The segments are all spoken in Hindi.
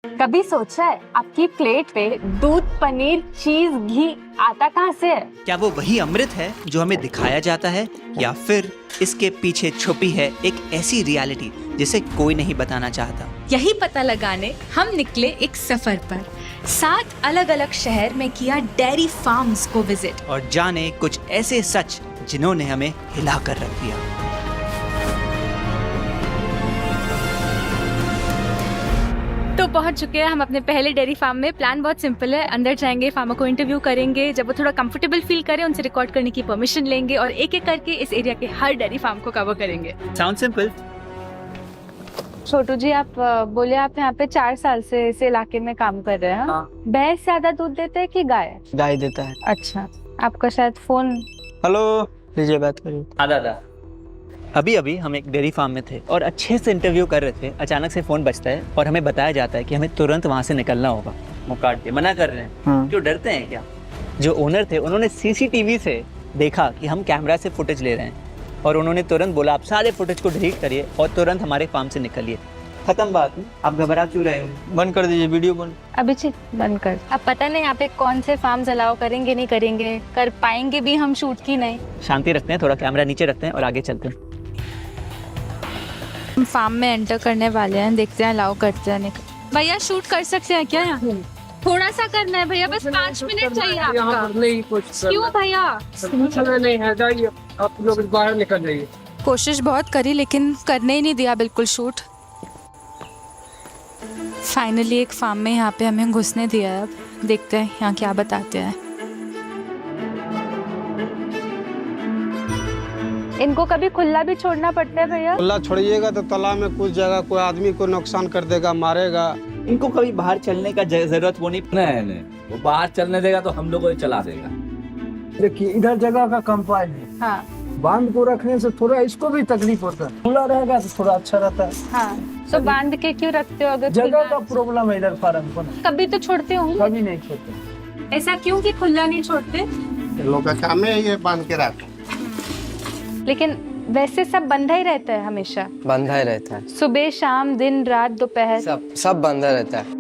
कभी सोचा है आपकी प्लेट पे दूध, पनीर, चीज, घी आता कहाँ से है? क्या वो वही अमृत है जो हमें दिखाया जाता है, या फिर इसके पीछे छुपी है एक ऐसी रियलिटी जिसे कोई नहीं बताना चाहता? यही पता लगाने हम निकले एक सफर पर। 7 अलग अलग शहर में किया डेयरी फार्म्स को विजिट और जाने कुछ ऐसे सच जिन्होंने हमें हिला कर रख दिया। तो पहुंच चुके हैं हम अपने पहले डेयरी फार्म में। प्लान बहुत सिंपल है, अंदर जाएंगे, फार्मर को इंटरव्यू करेंगे, जब वो थोड़ा कंफर्टेबल फील करें उनसे रिकॉर्ड करने की परमिशन लेंगे और एक एक करके इस एरिया के हर डेयरी फार्म को कवर करेंगे। Sound simple. छोटू जी, आप बोले आप यहाँ पे 4 साल से इस इलाके में काम कर रहे हैं। हाँ। भैंस ज्यादा दूध देते हैं कि गाय? गाय देता है। अच्छा, आपका शायद फोन। हेलो, लीजिए बात करिए। हाँ दादा, अभी अभी हम एक डेयरी फार्म में थे और अच्छे से इंटरव्यू कर रहे थे। अचानक से फोन बजता है और हमें बताया जाता है कि हमें तुरंत वहाँ से निकलना होगा। मुँह काट के मना कर रहे हैं। हाँ। क्यों, डरते हैं क्या? जो ओनर थे उन्होंने सीसीटीवी से देखा कि हम कैमरा से फुटेज ले रहे हैं और उन्होंने तुरंत बोला आप सारे फुटेज को डिलीट करिए और तुरंत हमारे फार्म से निकलिए। खत्म बात। आप घबरा क्यों रहे हो? बंद कर दीजिए, वीडियो बंद। अभिजीत बंद कर। अब पता नहीं यहाँ पे कौन से फार्म्स अलाउ करेंगे, नहीं करेंगे, कर पाएंगे भी हम शूट की नहीं। शांति रखते हैं, थोड़ा कैमरा नीचे रखते हैं और आगे चलते हैं। हम फार्म में एंटर करने वाले हैं, देखते हैं अलाउ करते हैं नहीं। भैया शूट कर सकते हैं क्या यहाँ? थोड़ा सा करना है भैया, बस 5 मिनट चाहिए आपका। नहीं कुछ क्यों भैया? समय नहीं है, जाइए आप लोग बाहर निकल जाइए। कोशिश बहुत करी लेकिन करने ही नहीं दिया बिल्कुल शूट। फाइनली एक फार्म में यहाँ पे हमें घुसने दिया है। अब देखते हैं यहाँ क्या बताते हैं। इनको कभी खुला भी छोड़ना पड़ता है भैया? खुला छोड़िएगा तो तालाब में कुछ जगह कोई आदमी को नुकसान कर देगा, मारेगा। इनको कभी बाहर चलने का जरूरत वो नहीं। नहीं, वो बाहर चलने देगा तो हम लोग को ही चला देगा। देखिए इधर जगह का कंपाउंड है, हाँ बांध को रखने से थोड़ा इसको भी तकलीफ होता है। खुला रहेगा तो थोड़ा अच्छा रहता है। हाँ, तो बांध के क्यों रखते हो? अगर जगह खुला- का प्रॉब्लम है इधर फार्म को ना। कभी तो छोड़ते होंगे। कभी नहीं छोड़ते। ऐसा क्यों कि खुला नहीं छोड़ते? लोग का काम है ये बांध के रख। लेकिन वैसे सब बंधा ही रहता है हमेशा, बंधा ही रहता है, सुबह शाम दिन रात दोपहर। सब बंधा रहता है।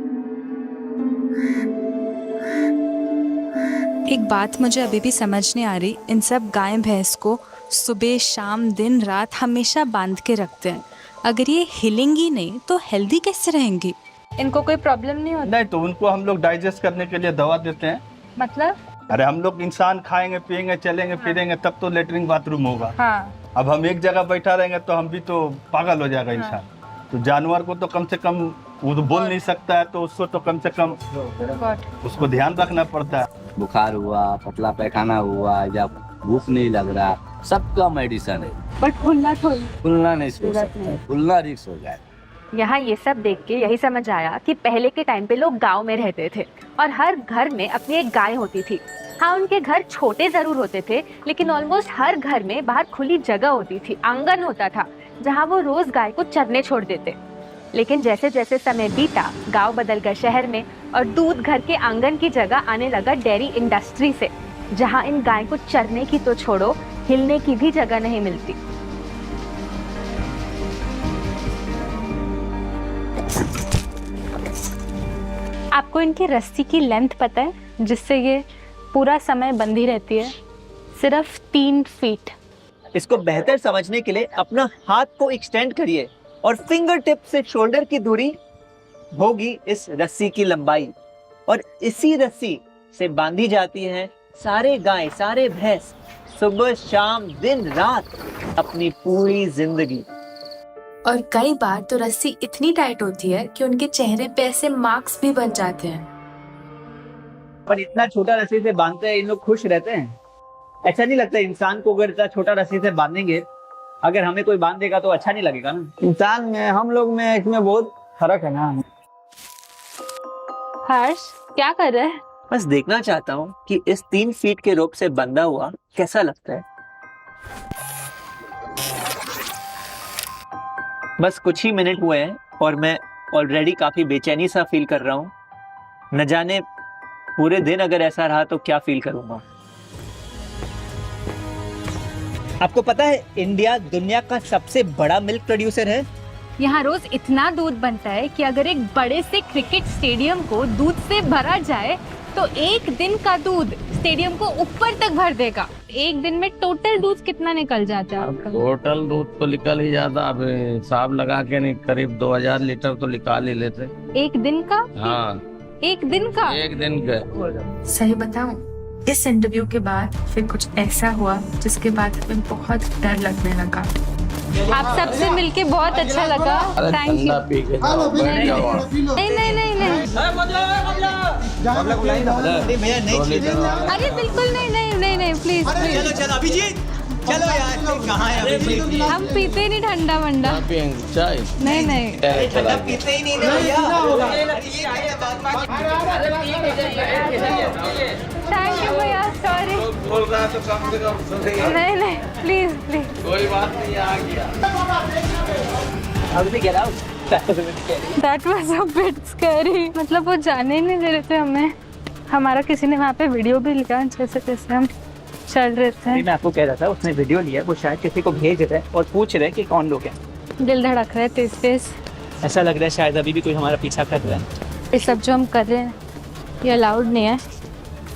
एक बात मुझे अभी भी समझ नहीं आ रही, इन सब गाय भैंस को सुबह शाम दिन रात हमेशा बांध के रखते हैं। अगर ये हिलेंगी नहीं तो हेल्दी कैसे रहेंगी? इनको कोई प्रॉब्लम नहीं होता? नहीं, तो उनको हम लोग डाइजेस्ट करने के लिए दवा देते हैं। मतलब? अरे हम लोग इंसान खाएंगे पिएंगे चलेंगे फिरेंगे तब तो लेटरिन बाथरूम होगा। हाँ। अब हम एक जगह बैठा रहेंगे तो हम भी तो पागल हो जाएगा इंसान। तो जानवर को तो कम से कम, वो तो बोल नहीं सकता है तो उसको तो कम से कम उसको ध्यान रखना पड़ता है। बुखार हुआ, पतला पैखाना हुआ, या भूख नहीं लग रहा, सबका मेडिसिन है। बट खुला थोड़ी। खुलना नहीं सो सकता, खुलना रिस्क हो जाए। यहाँ ये सब देख के यही समझ आया कि पहले के टाइम पे लोग गांव में रहते थे और हर घर में अपनी एक गाय होती थी। हाँ, उनके घर छोटे जरूर होते थे लेकिन ऑलमोस्ट हर घर में बाहर खुली जगह होती थी, आंगन होता था जहाँ वो रोज गाय को चरने छोड़ देते। लेकिन जैसे जैसे समय बीता, गांव बदल गए शहर में और दूध घर के आंगन की जगह आने लगा डेयरी इंडस्ट्री से, जहाँ इन गाय को चरने की तो छोड़ो, हिलने की भी जगह नहीं मिलती। आपको इनकी रस्सी की लेंथ पता है जिससे ये पूरा समय बंधी रहती है? सिर्फ 3 फीट। इसको बेहतर समझने के लिए अपना हाथ को एक्सटेंड करिए और फिंगर टिप से शोल्डर की दूरी होगी इस रस्सी की लंबाई, और इसी रस्सी से बांधी जाती हैं सारे गाय सारे भैंस सुबह शाम दिन रात अपनी पूरी जिंदगी। और कई बार तो रस्सी इतनी टाइट होती है कि उनके चेहरे पे ऐसे मार्क्स भी बन जाते हैं। पर इतना छोटा रस्सी से बांधते हैं, इन लोग खुश रहते हैं? ऐसा नहीं लगता इंसान को अगर इतना छोटा रस्सी से बांधेंगे, अगर हमें कोई बांध देगा तो अच्छा नहीं लगेगा ना? इंसान में हम लोग में इसमें बहुत फर्क है ना। हर्ष क्या कर रहे हैं? बस देखना चाहता हूँ कि इस 3 फीट के रोप से बंधा हुआ कैसा लगता है। बस कुछ ही मिनट हुए हैं और मैं ऑलरेडी काफी बेचैनी सा फील कर रहा हूँ। न जाने पूरे दिन अगर ऐसा रहा तो क्या फील करूंगा। आपको पता है इंडिया दुनिया का सबसे बड़ा मिल्क प्रोड्यूसर है यहाँ रोज इतना दूध बनता है कि अगर एक बड़े से क्रिकेट स्टेडियम को दूध से भरा जाए तो एक दिन का दूध स्टेडियम को ऊपर तक भर देगा। एक दिन में टोटल दूध कितना निकल जाता है आपका? टोटल दूध तो निकल ही जाता, अब हिसाब लगा के नहीं, करीब 2000 लीटर तो निकाल ही लेते। एक दिन का? हाँ, एक दिन का? एक दिन का। सही बताऊं, इस इंटरव्यू के बाद फिर कुछ ऐसा हुआ जिसके बाद हमें बहुत डर लगने लगा। आप सबसे मिलके बहुत अच्छा लगा। अरे थैंक यू। ठंडा पी के जाओ, बैठ जाओ। नहीं नहीं नहीं नहीं, भैया नहीं, अरे बिल्कुल नहीं नहीं नहीं नहीं, प्लीज प्लीज। चलो अभिजीत, चलो यार, कहाँ है अभिजीत? हम पीते नहीं ठंडा वंडा। पियेंगे चाय? नहीं नहीं, ठंडा पीते ही नहीं ना भैया। थैंक यू भैया, सॉरी। बोल रहा है तो कम से कम सुनेगा। नहीं नहीं, प्लीज प्लीज। कोई बात नहीं, आ गया। अभी get out. That was a bit scary। मतलब वो जाने ही नहीं दे रहे थे हमें। हमारा किसी ने वहाँ पे वीडियो भी लिया जैसे जैसे हम चल रहे थे। मैं आपको कह रहा था, उसने वीडियो लिया, वो शायद किसी को भेज रहे हैं और पूछ रहे हैं कि कौन लोग हैं। दिल धड़क रहा है तेज तेज। ऐसा लग रहा है शायद अभी भी कोई हमारा पीछा कर रहा है। ये सब जो हम कर रहे हैं ये अलाउड नहीं है।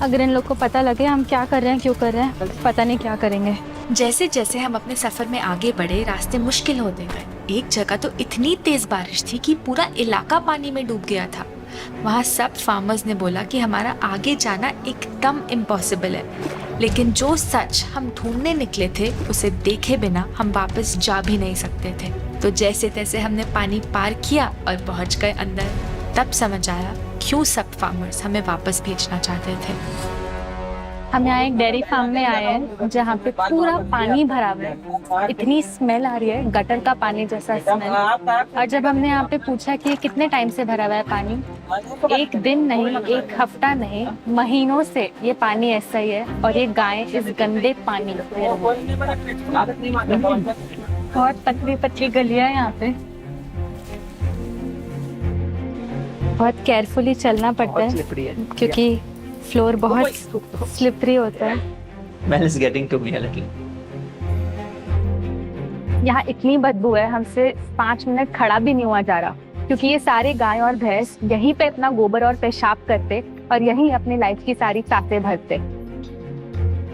अगर इन लोग को पता लगे हम क्या कर रहे हैं, क्यों कर रहे हैं, पता नहीं क्या करेंगे। जैसे जैसे हम अपने सफर में आगे बढ़े, रास्ते मुश्किल होते गए। एक जगह तो इतनी तेज बारिश थी कि पूरा इलाका पानी में डूब गया था। वहाँ सब फार्मर्स ने बोला कि हमारा आगे जाना एकदम इम्पॉसिबल है, लेकिन जो सच हम ढूंढने निकले थे उसे देखे बिना हम वापस जा भी नहीं सकते थे। तो जैसे तैसे हमने पानी पार किया और पहुँच गए अंदर। तब समझ आया क्यों सब फार्मर्स हमें वापस भेजना चाहते थे। हम यहाँ एक डेयरी फार्म में आए हैं जहाँ पे पूरा पानी भरा हुआ है। इतनी स्मेल आ रही है, गटर का पानी जैसा स्मेल। और जब हमने यहाँ पे पूछा कि कितने टाइम से भरा हुआ है पानी, एक दिन नहीं, एक हफ्ता नहीं, महीनों से ये पानी ऐसा ही है। और ये गाय इस गंदे पानी में, बहुत पतली पतली गलियां है यहाँ पे, बहुत केयरफुली चलना पड़ता है क्योंकि फ्लोर बहुत स्लिपरी होता है। Well, it's getting to me a little. यहाँ इतनी बदबू है, हमसे 5 मिनट खड़ा भी नहीं हुआ जा रहा क्योंकि ये सारे गाय और भैंस यहीं पे अपना गोबर और पेशाब करते और यहीं अपनी लाइफ की सारी सांसें भरते।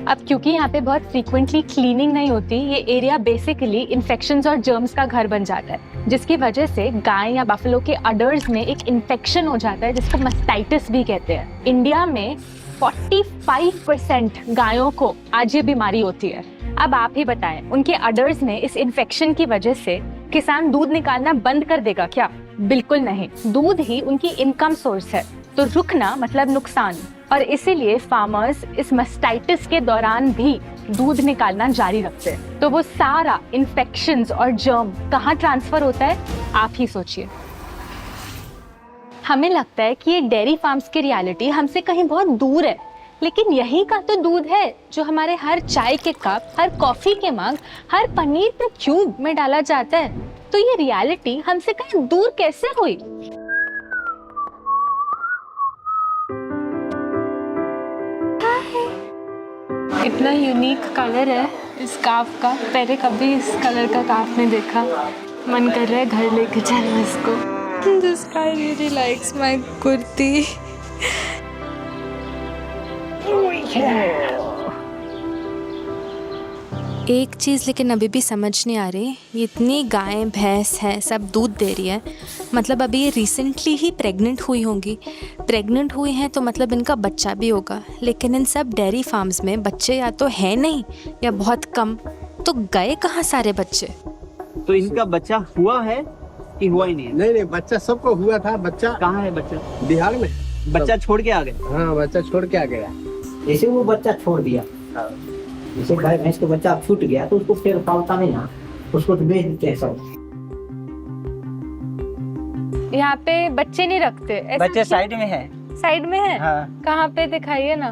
अब क्योंकि यहाँ पे बहुत फ्रीक्वेंटली क्लीनिंग नहीं होती, ये एरिया बेसिकली इन्फेक्शंस और जर्म्स का घर बन जाता है, जिसकी वजह से गाय या बफलो के अडर्स में एक इन्फेक्शन हो जाता है जिसको मास्टाइटिस भी कहते हैं। इंडिया में 45% गायों को आज ये बीमारी होती है। अब आप ही बताएं, उनके अडर्स में इस इन्फेक्शन की वजह से किसान दूध निकालना बंद कर देगा क्या? बिल्कुल नहीं। दूध ही उनकी इनकम सोर्स है, तो रुकना मतलब नुकसान। और इसीलिए फार्मर्स इस मास्टाइटिस के दौरान भी दूध निकालना जारी रखते हैं। तो वो सारा इन्फेक्शंस और जर्म कहाँ ट्रांसफर होता है, आप ही सोचिए। हमें लगता है कि ये डेयरी फार्म्स की रियलिटी हमसे कहीं बहुत दूर है, लेकिन यही का तो दूध है जो हमारे हर चाय के कप, हर कॉफी के मग, हर पनीर के क्यूब में डाला जाता है। तो ये रियलिटी हमसे कहीं दूर कैसे हुई? इतना यूनिक कलर है इस काफ का, पहले कभी इस कलर का काफ नहीं देखा। मन कर रहा है घर लेके चलो इसको। This guy really likes my kurti. एक चीज़ लेकिन अभी भी समझ नहीं आ रही, ये इतनी गाय भैंस हैं, सब दूध दे रही है, मतलब अभी ये रिसेंटली ही प्रेग्नेंट हुई होंगी। प्रेग्नेंट हुई हैं तो मतलब इनका बच्चा भी होगा, लेकिन इन सब डेयरी फार्म्स में बच्चे या तो है नहीं या बहुत कम, तो गए कहाँ सारे बच्चे? तो इनका बच्चा हुआ है कि हुआ ही नहीं है? नहीं बच्चा सबको हुआ था। बच्चा कहाँ है बच्चा? बिहार में। बच्चा छोड़ के आ गए? हाँ, बच्चा छोड़ के आ गया। जैसे वो बच्चा छोड़ दिया, जैसे गाय भैंस का बच्चा छूट गया तो उसको फिर पालता नहीं ना, उसको तो बेच देते हैं सब। यहाँ पे बच्चे नहीं रखते ऐसा? बच्चे साइड में है। साइड में है? हाँ। कहाँ पे दिखाइए ना।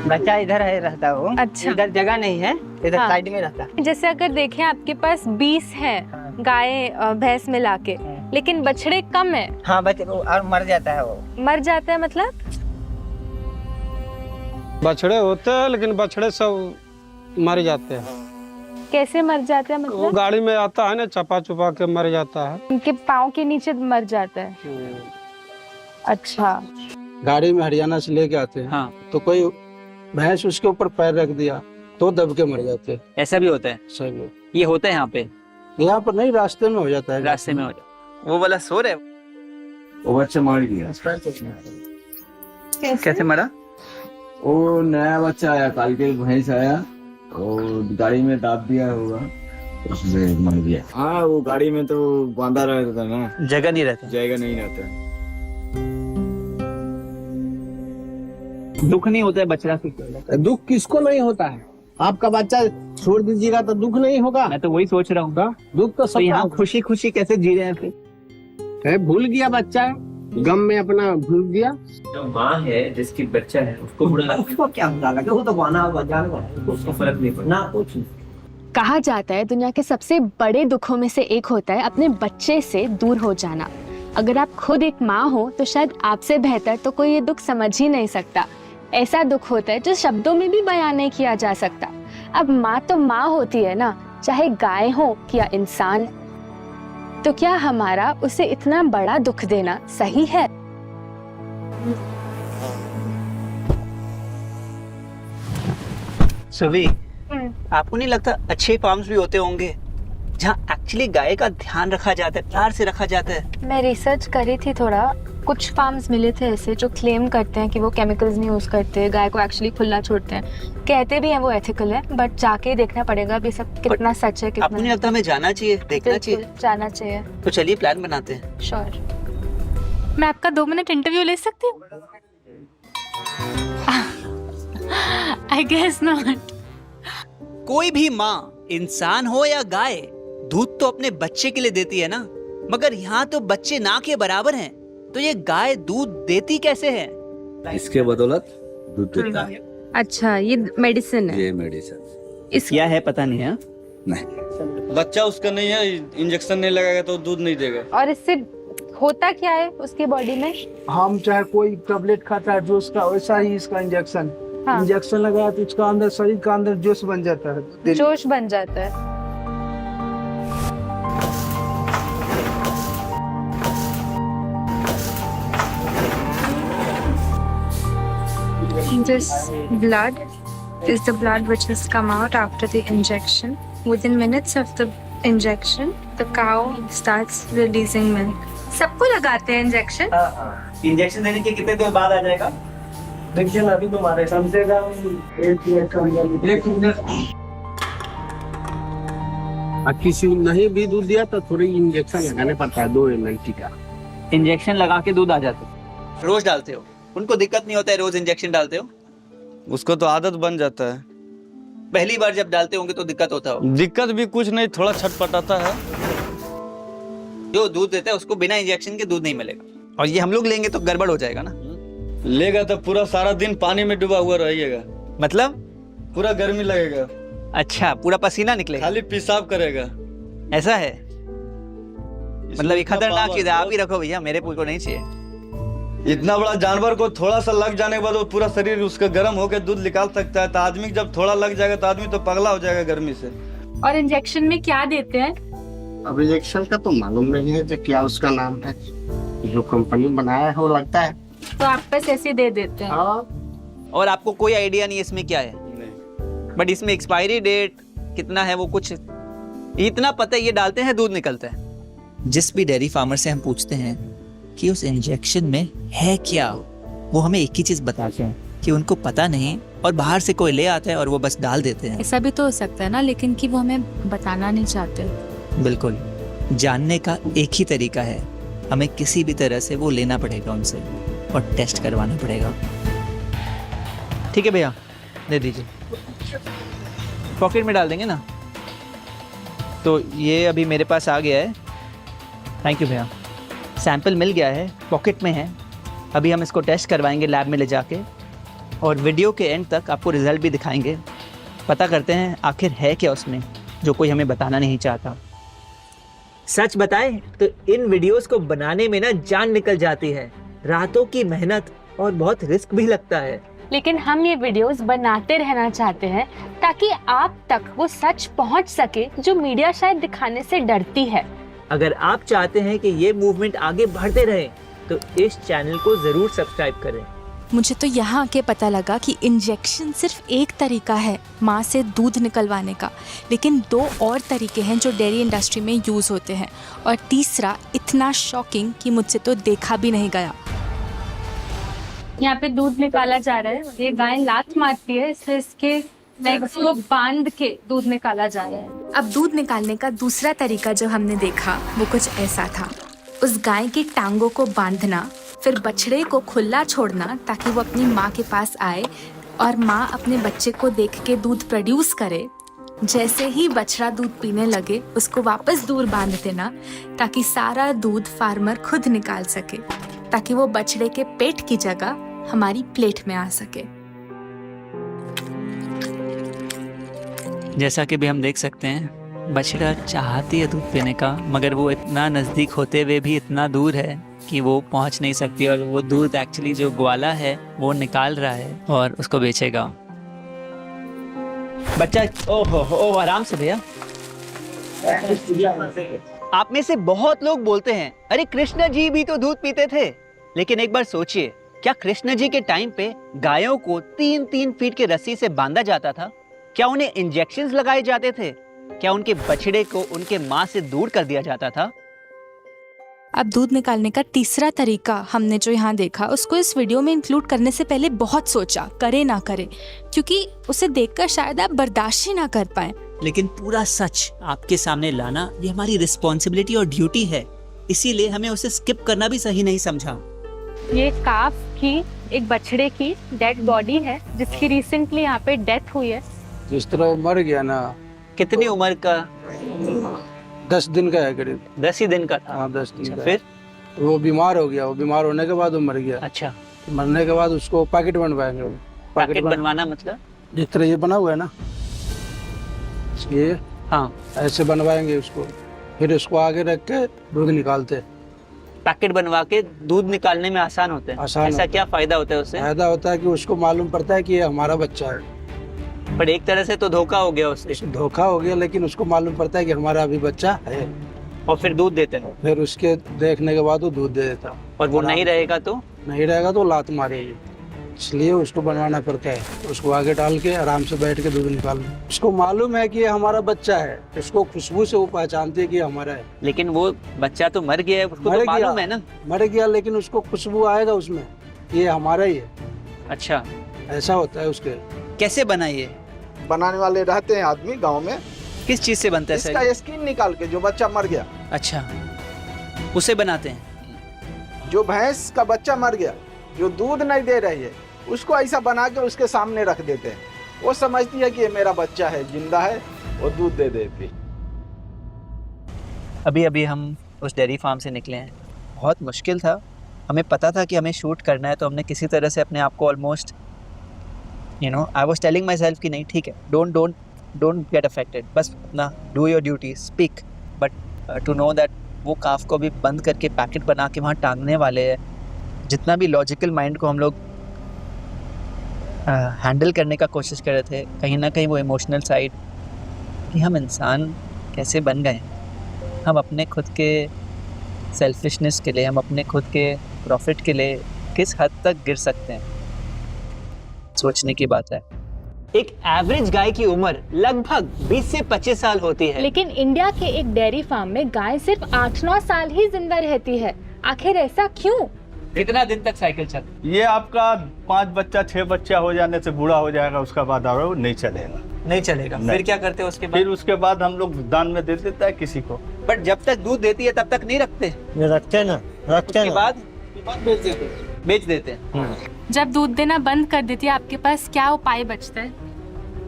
बच्चा इधर है रहता वो। अच्छा। इधर जगह नहीं है, इधर हाँ। साइड में रहता। जैसे अगर देखें आपके पास 20 है गाय भैंस मिला के, लेकिन बछड़े कम है। हाँ, बच्चे और मर जाता है वो। मर जाता है मतलब? बछड़े होते हैं लेकिन बछड़े सब मर जाते हैं। कैसे मर जाते हैं वो मतलब? गाड़ी में आता है ना, चपा चुपा के मर जाता है। उनके पाँव के नीचे मर जाता है। अच्छा। गाड़ी में हरियाणा से लेके आते हैं, हाँ, तो कोई भैंस उसके ऊपर पैर रख दिया तो दब के मर जाते हैं। ऐसा भी होता है। सही, ये होता है यहाँ पे, यहाँ पर नहीं, रास्ते में हो जाता है। रास्ते में हो जाता। वो वाला सो रहे, वो बच्चा मर गया। कैसे मरा? वो नया बच्चा आया, काल के भैंस आया और गाड़ी में दाब दिया होगा, उसमें मर गया। हाँ, वो गाड़ी में तो बांधा रहता था ना, जगह नहीं रहता, जगह नहीं रहता। दुख नहीं होता है बच्चा से? दुख किसको नहीं होता है? आपका बच्चा छोड़ दीजिएगा तो दुख नहीं होगा। मैं तो वही सोच रहा हूँ। दुख तो तो सब यहाँ खुशी खुशी कैसे जी रहे हैं फिर? है, भूल गया बच्चा, गम में अपना भूल गया। जो माँ है जिसकी बच्चा है उसको बुरा लगता उसको क्या बुरा लगे, वो तो बना हुआ जानवर है, उसको फर्क नहीं पड़ना कुछ नहीं। कहा जाता है दुनिया के सबसे बड़े दुखों में से एक होता है अपने बच्चे से दूर हो जाना। अगर आप खुद एक माँ हो तो शायद आपसे बेहतर तो कोई ये दुख समझ ही नहीं सकता। ऐसा दुख होता है जो शब्दों में भी बयान नहीं किया जा सकता। अब माँ तो माँ होती है ना, चाहे गाय हो या इंसान। तो क्या हमारा उसे इतना बड़ा दुख देना सही है? सुवी, आपको नहीं लगता अच्छे फार्म्स भी होते होंगे जहाँ एक्चुअली गाय का ध्यान रखा जाता है, प्यार से रखा जाता है? मैं रिसर्च करी थी थोड़ा, कुछ फार्म्स मिले थे ऐसे जो क्लेम करते हैं कि वो केमिकल्स नहीं यूज करते, गाय को एक्चुअली खुला छोड़ते हैं, कहते भी हैं वो एथिकल है, बट जाके देखना पड़ेगा अभी सब कितना सच है, आपको कितना नहीं लगता हमें जाना चाहिए, देखना चाहिए? जाना चाहिए। तो चलिए प्लान बनाते हैं। श्योर। मैं आपका 2 मिनट इंटरव्यू ले सकती हूँ? I guess not. कोई भी माँ, इंसान हो या गाय, दूध तो अपने बच्चे के लिए देती है ना, मगर यहाँ तो बच्चे ना के बराबर हैं, तो ये गाय दूध देती कैसे है? इसके बदौलत दूध देता है। अच्छा, ये मेडिसिन है। ये मेडिसिन इस क्या है पता नहीं है। नहीं, बच्चा उसका नहीं है, इंजेक्शन नहीं लगाएगा तो दूध नहीं देगा। और इससे होता क्या है उसकी बॉडी में? हम चाहे कोई टेबलेट खाता है जोश का, वैसा ही इसका इंजेक्शन। हाँ। इंजेक्शन लगाया तो उसका अंदर, शरीर का अंदर जोश बन जाता है। जोश बन जाता है। This blood is the blood which has come out after the injection. Within minutes of the injection, the cow starts releasing milk. सबको लगाते हैं इंजेक्शन? इंजेक्शन देने के कितने देर बाद आ जाएगा? देखिए ना, अभी तुम्हारे समझेगा एक मिनट। किसी नहीं भी दूध दिया तो थोड़ी इंजेक्शन लगाने पड़ता है, 2 ml का। इंजेक्शन लगा के दूध आ जाता है। रोज डालते हो? उनको दिक्कत नहीं होता है रोज इंजेक्शन डालते हो? उसको तो आदत बन जाता है। पहली बार जब डालते होंगे तो दिक्कत होता हो? दिक्कत भी कुछ नहीं, थोड़ा छटपटाता है। जो दूध देता है उसको बिना इंजेक्शन के दूध नहीं मिलेगा, और ये हम लोग लेंगे तो गड़बड़ हो जाएगा ना। लेगा तो पूरा सारा दिन पानी में डूबा हुआ रहिएगा, मतलब? पूरा गर्मी लगेगा, अच्छा, पूरा पसीना निकलेगा, खाली पेशाब करेगा। ऐसा है? मतलब ये खतरनाक चीज है, आप ही रखो भैया, मेरे पूल को नहीं चाहिए। इतना बड़ा जानवर को थोड़ा सा लग जाने के बाद वो पूरा शरीर उसका गर्म होकर दूध निकाल सकता है, तो आदमी जब थोड़ा लग जाएगा तो आदमी तो पगला हो जाएगा गर्मी से। और इंजेक्शन में क्या देते हैं? अब इंजेक्शन का तो मालूम नहीं है, जो क्या उसका नाम है, जो कंपनी बनाया है वो लगता है। तो आप बस ऐसे दे देते हैं? और आपको कोई आइडिया नहीं इसमें क्या है? बट इसमें एक्सपायरी डेट कितना है वो कुछ इतना पता है, ये डालते हैं दूध निकलता है। जिस भी डेयरी फार्मर से हम पूछते हैं कि उस इंजेक्शन में है क्या, वो हमें एक ही चीज बताते हैं कि उनको पता नहीं, और बाहर से कोई ले आता है और वो बस डाल देते हैं। ऐसा भी तो हो सकता है ना, लेकिन कि वो हमें बताना नहीं चाहते। बिल्कुल, जानने का एक ही तरीका है, हमें किसी भी तरह से वो लेना पड़ेगा उनसे और टेस्ट करवाना पड़ेगा। ठीक है भैया, दे दीजिए, पॉकेट में डाल देंगे ना। तो ये अभी मेरे पास आ गया है, थैंक यू भैया। सैंपल मिल गया है, पॉकेट में है। अभी हम इसको टेस्ट करवाएंगे लैब में ले जाके, और वीडियो के एंड तक आपको रिजल्ट भी दिखाएंगे। पता करते हैं आखिर है क्या उसमें जो कोई हमें बताना नहीं चाहता। सच बताएं तो इन वीडियोस को बनाने में ना जान निकल जाती है, रातों की मेहनत और बहुत रिस्क भी लगता है। लेकिन हम ये वीडियोस बनाते रहना चाहते हैं ताकि आप तक वो सच पहुंच सके जो मीडिया शायद दिखाने से डरती है। अगर आप चाहते हैं कि ये मूवमेंट आगे बढ़ते रहे तो इस चैनल को जरूर सब्सक्राइब करें। मुझे तो यहाँ आके पता लगा कि इंजेक्शन सिर्फ एक तरीका है माँ से दूध निकलवाने का, लेकिन 2 और तरीके हैं जो डेयरी इंडस्ट्री में यूज़ होते हैं, और तीसरा इतना शॉकिंग कि मुझसे तो देखा भी नहीं गया। यहाँ पे दूध निकाला जा रहा है। ये गाय लात मारती है, इसलिए इसके लेग्स को बांध के दूध निकाला जा रहा है। अब दूध निकालने का दूसरा तरीका जो हमने देखा वो कुछ ऐसा था। उस गाय की टांगों को बांधना, फिर बछड़े को खुला छोड़ना ताकि वो अपनी माँ के पास आए और माँ अपने बच्चे को देख के दूध प्रोड्यूस करे। जैसे ही बछड़ा दूध पीने लगे उसको वापस दूर बांध देना ताकि सारा दूध फार्मर खुद निकाल सके, ताकि वो बछड़े के पेट की जगह हमारी प्लेट में आ सके। जैसा कि भी हम देख सकते हैं, बछड़ा चाहती है दूध पीने का, मगर वो इतना नज़दीक होते हुए भी इतना दूर है कि वो पहुंच नहीं सकती, और वो दूध एक्चुअली जो ग्वाला है वो निकाल रहा है और उसको बेचेगा। बच्चा ओहो आराम से भैया। आप में से बहुत लोग बोलते हैं अरे कृष्ण जी भी तो दूध पीते थे, लेकिन एक बार सोचिए, क्या कृष्ण जी के टाइम पे गायों को 3-3 फीट के रस्सी से बांधा जाता था? क्या उन्हें इंजेक्शंस लगाए जाते थे? क्या उनके बछड़े को उनके माँ से दूर कर दिया जाता था? अब दूध निकालने का तीसरा तरीका हमने जो यहाँ देखा उसको इस वीडियो में इंक्लूड करने से पहले बहुत सोचा, करे ना करे, क्योंकि उसे देखकर शायद आप बर्दाश्त ही ना कर पाए। लेकिन पूरा सच आपके सामने लाना ये हमारी रिस्पॉन्सिबिलिटी और ड्यूटी है, इसीलिए हमें उसे स्किप करना भी सही नहीं समझा। ये काफ की एक बछड़े की डेड बॉडी है जिसकी रिसेंटली यहाँ पे डेथ हुई है। जिस तरह मर गया ना। कितनी उम्र का? 10 दिन का है करीब। 10 ही दिन का था। हाँ 10 दिन का। फिर वो बीमार हो गया, वो बीमार होने के बाद वो मर गया। अच्छा, मरने के बाद उसको पैकेट बनवाएंगे। पैकेट बनवाना मतलब? जिस तरह ये बना हुआ है ना, ये हाँ ऐसे बनवाएंगे उसको, फिर उसको आगे रख के दूध निकालते। पैकेट बनवा के दूध निकालने में आसान होता है? आसान ऐसा क्या फायदा होता है उससे? फायदा होता है कि उसको मालूम पड़ता है कि ये हमारा बच्चा है। पर एक तरह से तो धोखा हो गया उससे। धोखा हो गया, लेकिन उसको मालूम पड़ता है कि हमारा अभी बच्चा है, और फिर दूध देते हैं। फिर उसके देखने के बाद वो दूध दे देता। और वो नहीं रहेगा तो? नहीं रहेगा तो लात मारेगी, इसलिए उसको बनवाना पड़ता है। उसको आगे डाल के आराम से बैठ के दूध निकालना। उसको मालूम है कि ये हमारा बच्चा है, उसको खुशबू से वो पहचानती है कि हमारा है। लेकिन वो बच्चा तो मर गया है, उसको तो मालूम है ना। मर गया, लेकिन उसको खुशबू आएगा उसमें, ये हमारा ही है। अच्छा, ऐसा होता है उसके। कैसे बनाइए? बनाने वाले रहते हैं आदमी गांव में। किस चीज से बनता है? इसका स्किन निकाल के, जो बच्चा मर गया। अच्छा, उसे बनाते हैं। जो भैंस का बच्चा मर गया, जो दूध नहीं दे रही है, उसको ऐसा बना के उसके सामने रख देते हैं। वो समझती है कि ये मेरा बच्चा है, जिंदा है, वो दूध दे देती। अभी अभी हम उस डेयरी फार्म से निकले हैं। बहुत मुश्किल था, हमें पता था कि हमें शूट करना है, तो हमने किसी तरह से अपने आप को almost I was telling myself कि नहीं ठीक है, डोंट गेट अफेक्टेड, बस अपना do your duty, speak, but to know that वो काफ को भी बंद करके पैकेट बना के वहाँ टांगने वाले हैं। जितना भी लॉजिकल माइंड को हम लोग हैंडल करने का कोशिश कर रहे थे, कहीं ना कहीं वो इमोशनल साइड कि हम इंसान कैसे बन गए, हम अपने खुद के सेल्फिशनेस के लिए, हम अपने खुद के प्रॉफिट के लिए किस हद तक गिर सकते हैं, सोचने की बात है। एक एवरेज गाय की उम्र लगभग 20 से 25 साल होती है, लेकिन इंडिया के एक डेयरी फार्म में गाय सिर्फ 8-9 साल ही जिंदा रहती है। आखिर ऐसा क्यों? कितना दिन तक साइकिल चल? ये आपका 5 बच्चा 6 बच्चा हो जाने से बूढ़ा हो जाएगा, उसका बाद और वो नहीं चलेगा। नहीं चलेगा। नहीं। फिर क्या करते हैं उसके बाद? फिर उसके बाद हम लोग दान में दे देता है किसी को। बट जब तक दूध देती है तब तक नहीं रखते, रखते ना, उसके बाद बेच देते हैं। जब दूध देना बंद कर देती है, आपके पास क्या उपाय बचता है?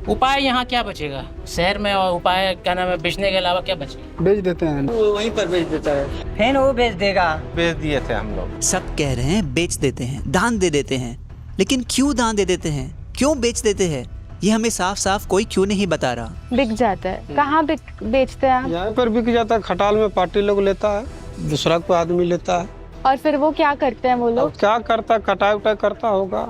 उपाय यहाँ क्या बचेगा शहर में, और उपाय क्या नाम है, बेचने के अलावा क्या बचेगा? बेच देते हैं, वो वहीं पर बेच देता है। फिर वो बेच देगा। बेच दिए थे हम लोग। सब कह रहे हैं बेच देते हैं, दान दे देते हैं, लेकिन क्यों दान दे देते हैं, क्यों बेच देते हैं, ये हमें साफ साफ कोई क्यों नहीं बता रहा। बिक जाता है। कहाँ बेचते हैं आप? यहाँ पर बिक जाता है, खटाल में पार्टी लोग लेता है, दूसरा कोई आदमी लेता है। और फिर वो क्या करते हैं वो लोग? क्या करता, कटाई उटाई करता होगा।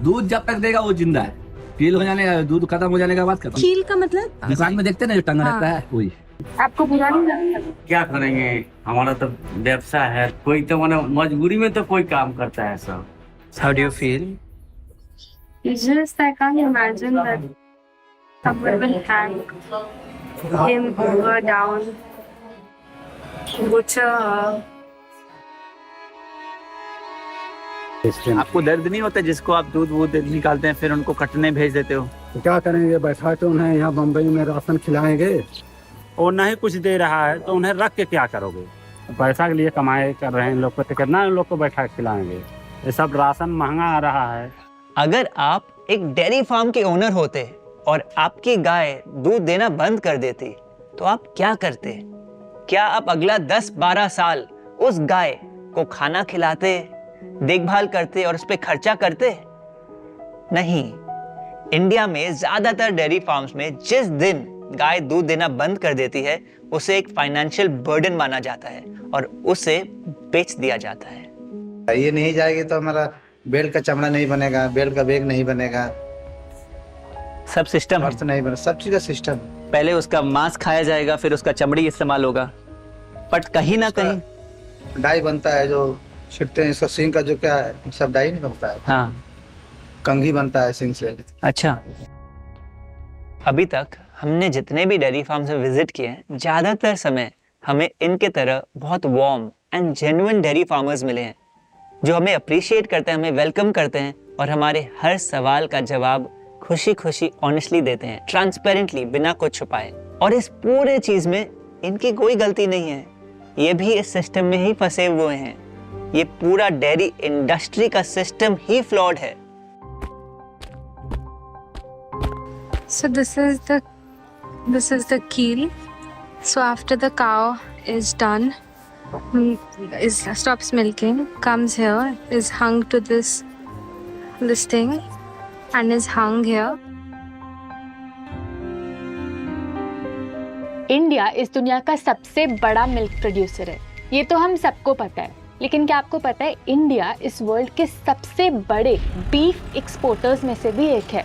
दूध जब तक देगा वो जिंदा है, कील हो जाने का, दूध खत्म हो जाने का बाद खत्म। कील का मतलब? दुकान में देखते ना जो टंगा रहता है वही। आपको बुरा नहीं लगता? क्या करेंगे, हमारा तो व्यवसाय है, कोई तो मैंने मजबूरी में तो कोई काम करता है सब। How do you feel? Just I can't imagine that someone will hang him over down, butcher her. आपको दर्द नहीं होता जिसको आप दूध वूध निकालते हैं फिर उनको कटने भेज देते हो? तो क्या करेंगे, बैठा के उन्हें यहाँ बम्बई में राशन खिलाएंगे और नहीं कुछ दे रहा है तो उन्हें रख के क्या करोगे? पैसा के लिए कमाए कर रहे हैं लोग को, तो कितना लोग को बैठा के खिलाएंगे? ये सब राशन महंगा आ रहा है। अगर आप एक डेयरी फार्म के ओनर होते और आपकी गाय दूध देना बंद कर देती तो आप क्या करते? क्या आप अगला 10-12 साल उस गाय को खाना खिलाते, देखभाल करते और उस पर खर्चा करते? नहीं। इंडिया में ज्यादातर डेयरी फार्म्स में जिस दिन गाय दूध देना बंद कर देती है उसे एक फाइनेंशियल बर्डन माना जाता है और उसे बेच दिया जाता है। ये नहीं जाएगी तो हमारा बेल्ट का चमड़ा नहीं बनेगा, बेल्ट का बैग नहीं बनेगा, सब सिस्टम पर्स नहीं बनेगा, सब चीज का सिस्टम। पहले उसका मांस खाया जाएगा, फिर उसका चमड़ी इस्तेमाल होगा, बट कहीं ना कहीं डाई बनता है जो छिड़ते हैं, इसका सिंग का जो क्या है सब डाई नहीं बनता है। हाँ, कंघी बनता है सिंग से। अच्छा। अभी तक हमने जितने भी डेयरी फार्म से विजिट किए हैं, ज्यादातर समय हमें इनके तरह बहुत warm and genuine dairy farmers मिले हैं जो हमें अप्रिशिएट करते हैं, हमें वेलकम करते हैं और हमारे हर सवाल का जवाब खुशी खुशी ऑनेस्टली देते हैं, ट्रांसपेरेंटली, बिना कुछ छुपाए। और इस पूरे चीज में इनकी कोई गलती नहीं है, ये भी इस सिस्टम में ही फंसे हुए हैं। ये पूरा डेयरी इंडस्ट्री का सिस्टम ही फ्लॉड है। So this is the keel. So after the cow is done, stops milking, comes here, is hung to this thing and is hung here. India इस दुनिया का सबसे बड़ा मिल्क प्रोड्यूसर है, ये तो हम सबको पता है। लेकिन क्या आपको पता है इंडिया इस वर्ल्ड के सबसे बड़े बीफ एक्सपोर्टर्स में से भी एक है।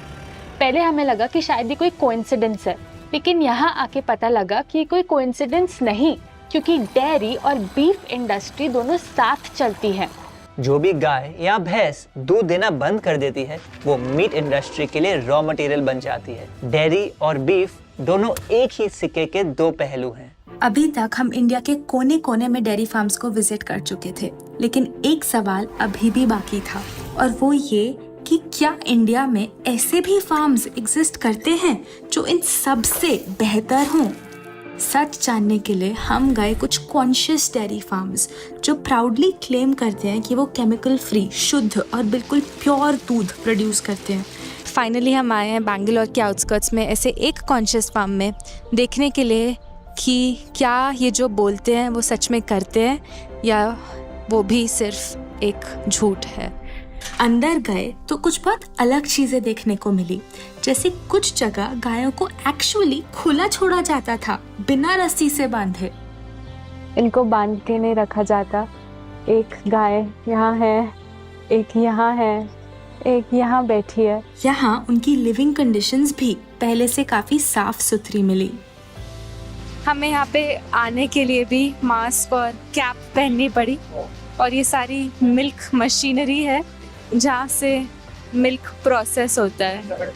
पहले हमें लगा कि शायद ये कोई कोइंसिडेंस है, लेकिन यहाँ आके पता लगा कि कोई कोइंसिडेंस नहीं, क्योंकि डेयरी और बीफ इंडस्ट्री दोनों साथ चलती है। जो भी गाय या भैंस दूध देना बंद कर देती है वो मीट इंडस्ट्री के लिए रॉ मटेरियल बन जाती है। डेयरी और बीफ दोनों एक ही सिक्के के दो पहलू हैं। अभी तक हम इंडिया के कोने कोने में डेयरी फार्म्स को विजिट कर चुके थे, लेकिन एक सवाल अभी भी बाकी था और वो ये कि क्या इंडिया में ऐसे भी फार्म्स एग्जिस्ट करते हैं जो इन सब से बेहतर हों? सच जानने के लिए हम गए कुछ कॉन्शियस डेयरी फार्म्स जो प्राउडली क्लेम करते हैं कि वो केमिकल फ्री, शुद्ध और बिल्कुल प्योर दूध प्रोड्यूस करते हैं। फाइनली हम आए हैं बैंगलोर के आउटस्कर्ट्स में ऐसे एक कॉन्शियस फार्म में, देखने के लिए कि क्या ये जो बोलते हैं वो सच में करते हैं या वो भी सिर्फ एक झूठ है। अंदर गए तो कुछ बहुत अलग चीजें देखने को मिली, जैसे कुछ जगह गायों को एक्चुअली खुला छोड़ा जाता था बिना रस्सी से बांधे। इनको बांध के नहीं रखा जाता, एक गाय यहाँ है, एक यहाँ है, एक यहाँ बैठी है। यहाँ उनकी लिविंग कंडीशंस भी पहले से काफी साफ सुथरी मिली। हमें यहाँ पे आने के लिए भी मास्क और कैप पहननी पड़ी और ये सारी मिल्क मशीनरी है जहाँ से मिल्क प्रोसेस होता है।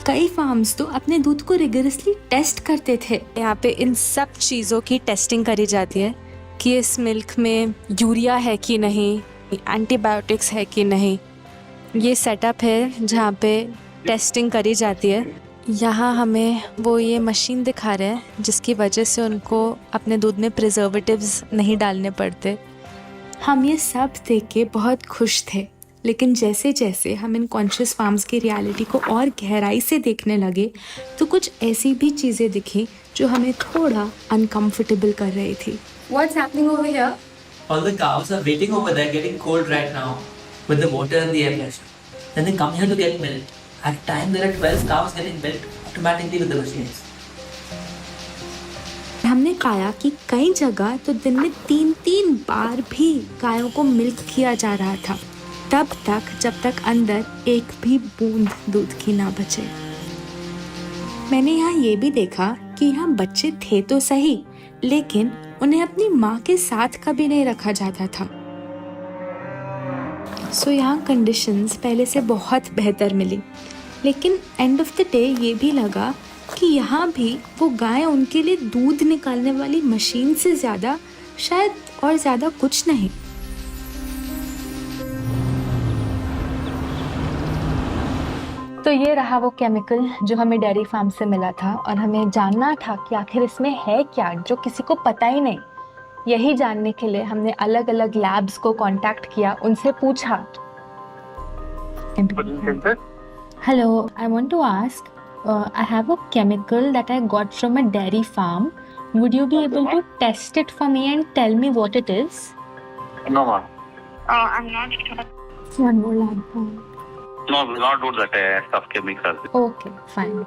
कई फार्म्स तो अपने दूध को रिगरसली टेस्ट करते थे। यहाँ पे इन सब चीज़ों की टेस्टिंग करी जाती है कि इस मिल्क में यूरिया है कि नहीं, एंटीबायोटिक्स है कि नहीं। ये सेटअप है जहाँ पे टेस्टिंग करी जाती है। यहाँ हमें वो ये मशीन दिखा रहे हैं जिसकी वजह से उनको अपने दूध में प्रिजर्वेटिव्स नहीं डालने पड़ते। हम ये सब देख के बहुत खुश थे, लेकिन जैसे जैसे हम इन कॉन्शियस फार्म्स की रियलिटी को और गहराई से देखने लगे तो कुछ ऐसी भी चीज़ें दिखी जो हमें थोड़ा अनकंफर्टेबल कर रही थी। What's happening over here? All the cows are waiting over there getting cold right now with the water and the air pressure. Then they come here to get milk. At a time there are 12 cows getting milked automatically with the machines. हमने पाया कि कई जगह तो दिन में 3-3 बार भी गायों को मिल्क किया जा रहा था। तब तक जब तक अंदर एक भी बूंद दूध की ना बचे। मैंने यहाँ ये भी देखा कि यहाँ बच्चे थे तो सही, लेकिन उन्हें अपनी माँ के साथ कभी नहीं रखा जाता था। सो यहाँ कंडीशंस पहले से बहुत बेहतर मिली, लेकिन एंड ऑफ द डे ये भी लगा कि यहाँ भी वो गाय उनके लिए दूध निकालने वाली मशीन से ज़्यादा शायद और ज़्यादा कुछ नहीं। तो ये रहा वो केमिकल जो हमें डेयरी फार्म से मिला था, और हमें जानना था कि आखिर इसमें है क्या जो किसी को पता ही नहीं। यही जानने के लिए हमने अलग अलग लैब्स को कांटेक्ट किया, उनसे पूछा। Hello, I want to ask, I have a chemical that I got from a dairy farm. Would you be able to test it for me and tell me what it is? No, ma'am. I'm not. One more lab. No, we will not do the test of chemicals. Okay fine.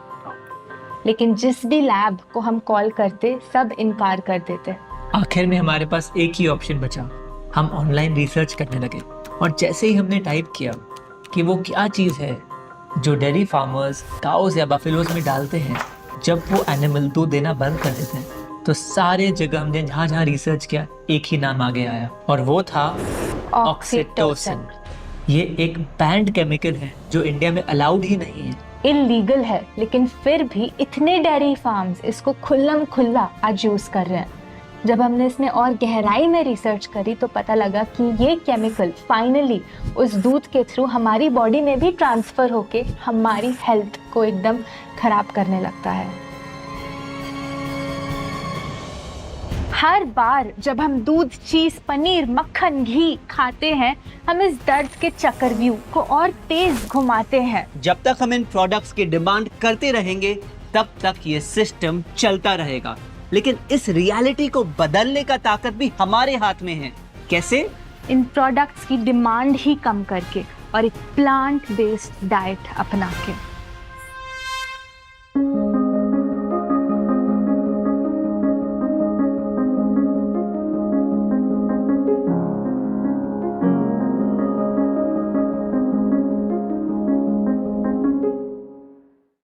लेकिन जिस भी लैब को हम कॉल करते सब इनकार कर देते। आखिर में हमारे पास एक ही ऑप्शन बचा। हम ऑनलाइन रिसर्च करने लगे और जैसे ही हमने टाइप किया कि वो क्या चीज़ है जो डेयरी फार्मर्स काउस या बफेलोज में डालते हैं जब वो एनिमल दूध देना बंद कर देते हैं, तो सारे जगह हमने जहाँ जहाँ रिसर्च किया एक ही नाम आगे आया और वो था ऑक्सीटोसिन। ये एक बैंड केमिकल है जो इंडिया में अलाउड ही नहीं है, इलीगल है, लेकिन फिर भी इतने डेयरी फार्म्स इसको खुल्लम खुल्ला आज यूज कर रहे हैं। जब हमने इसमें और गहराई में रिसर्च करी तो पता लगा कि ये केमिकल फाइनली उस दूध के थ्रू हमारी बॉडी में भी ट्रांसफर होके हमारी हेल्थ को एकदम खराब करने लगता है। हर बार जब हम दूध, चीज, पनीर, मक्खन, घी खाते हैं, हम इस दर्द के चक्रव्यूह को और तेज घुमाते हैं। जब तक हम इन प्रोडक्ट्स की डिमांड करते रहेंगे तब तक ये सिस्टम चलता रहेगा, लेकिन इस रियलिटी को बदलने का ताकत भी हमारे हाथ में है। कैसे? इन प्रोडक्ट्स की डिमांड ही कम करके और एक प्लांट बेस्ड डाइट अपना के।